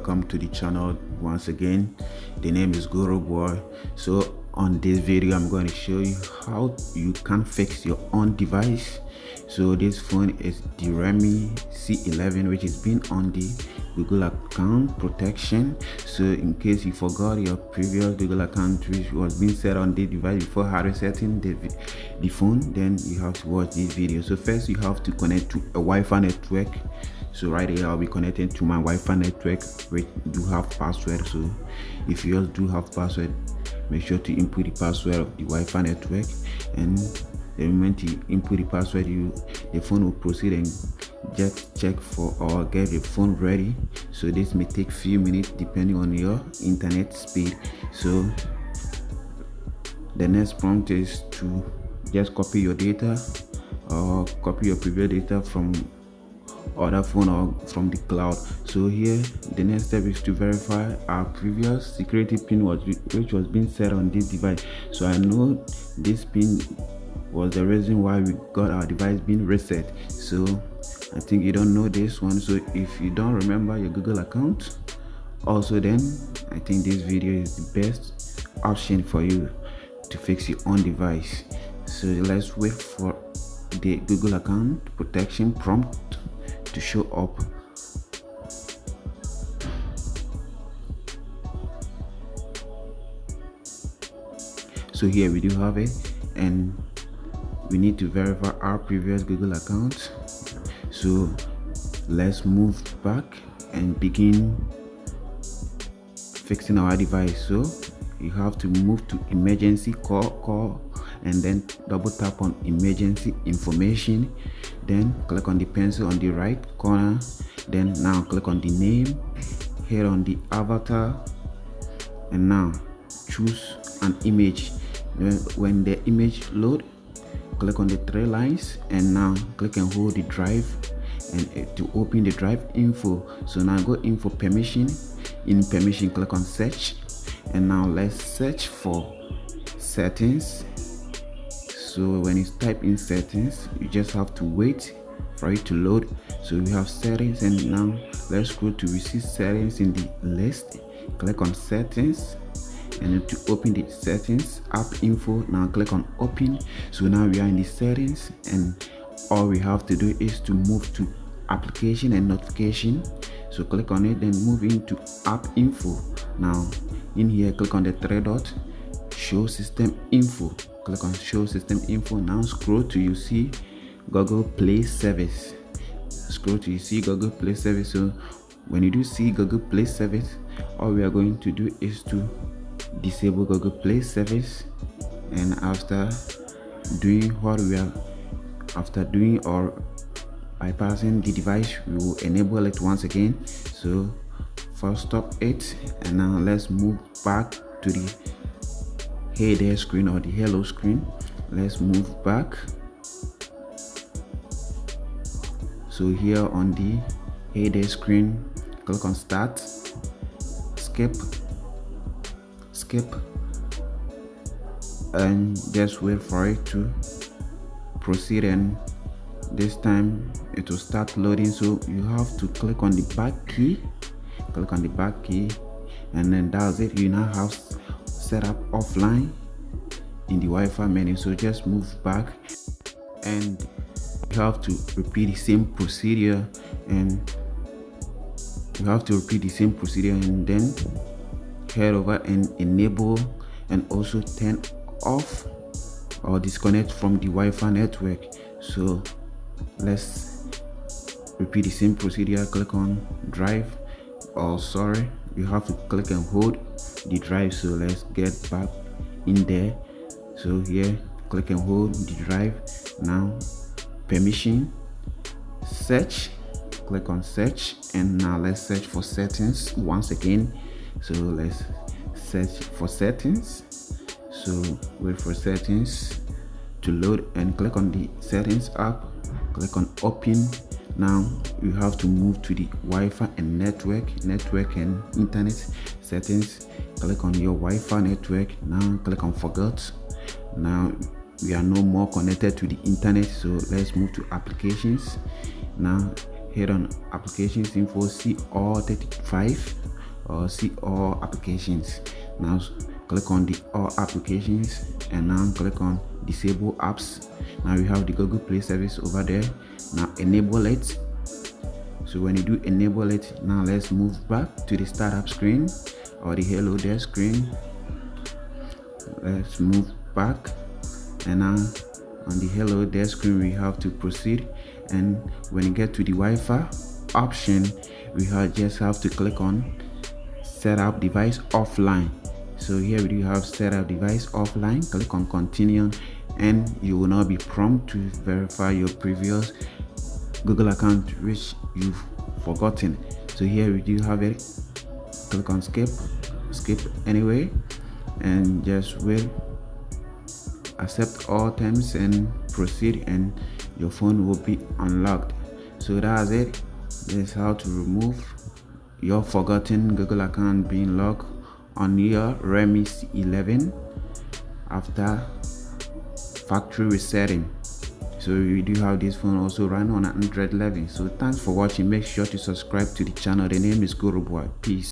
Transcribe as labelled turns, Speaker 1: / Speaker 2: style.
Speaker 1: welcome to the channel once again. The name is Guru Boy. So on this video I'm going to show you how you can fix your own device. So this phone is the Realme C11, which has been on the Google account protection. So in case you forgot your previous Google account which was being set on the device before hard resetting the phone, then you have to watch this video. So first you have to connect to a Wi-Fi network. So right here I'll be connecting to my Wi-Fi network, which do have password. So if you do have password, make sure to input the password of the Wi-Fi network, and the moment you input the password, the phone will proceed and just check for or get the phone ready. So this may take few minutes depending on your internet speed. So the next prompt is to just copy your data or copy your previous data from other phone or from the cloud. So here the next step is to verify our previous security pin which was being set on this device. So I know this pin was the reason why we got our device being reset. So I think you don't know this one. So if you don't remember your Google account also, then I think this video is the best option for you to fix your own device. So let's wait for the Google account protection prompt to show up. So here we do have it, and we need to verify our previous Google account. So let's move back and begin fixing our device. So you have to move to emergency call, and then double tap on emergency information, then click on the pencil on the right corner, then now click on the name, here on the avatar, and now choose an image. When the image load, click on the three lines, and now click and hold the drive and to open the drive info. So now go in for permission. In permission, click on search, and now let's search for settings. So when you type in settings, you just have to wait for it to load. So we have settings, and now let's go to receive settings in the list. Click on settings, and then to open the settings app info, now click on open. So now we are in the settings, and all we have to do is to move to application and notification. So click on it, then move into app info. Now in here, click on the three dot, show system info. Click on show system info. Now scroll to you see Google Play Service. Scroll to you see Google Play Service. So when you do see Google Play Service, all we are going to do is to disable Google Play Service, and after doing or bypassing the device, we will enable it once again. So first stop it, and now let's move back to the hey there screen or the hello screen. Let's move back. So here on the hey there screen, click on start, skip, and just wait for it to proceed, and this time it will start loading. So you have to click on the back key, and then that's it. You now have set up offline in the Wi-Fi menu. So just move back, and you have to repeat the same procedure, and then head over and enable and also turn off or disconnect from the Wi-Fi network. So let's repeat the same procedure. Click on drive, you have to click and hold the drive. So let's get back in there. So here, click and hold the drive. Now permission, search, click on search, and now let's search for settings once again. So let's search for settings. So wait for settings to load, and click on the settings app, click on open. Now you have to move to the Wi-Fi and network and internet settings. Click on your Wi-Fi network. Now click on forgot. Now we are no more connected to the internet, so let's move to applications. Now hit on applications info, see all 35 or see all applications. Now click on the all applications and now click on disable apps. Now we have the Google Play service over there. Now enable it. So when you do enable it, now let's move back to the startup screen or the hello there screen. Let's move back, and now on the hello there screen we have to proceed, and when you get to the Wi-Fi option, we just have to click on set up device offline. So here we do have set up device offline. Click on continue and you will not be prompted to verify your previous Google account which you've forgotten. So here we do have it. Click on skip anyway and just wait, accept all terms and proceed, and your phone will be unlocked. So that's it. This is how to remove your forgotten Google account being locked on your Realme C11 after factory resetting. So we do have this phone also run on Android 11. So thanks for watching. Make sure to subscribe to the channel. The name is Guru Boy. Peace.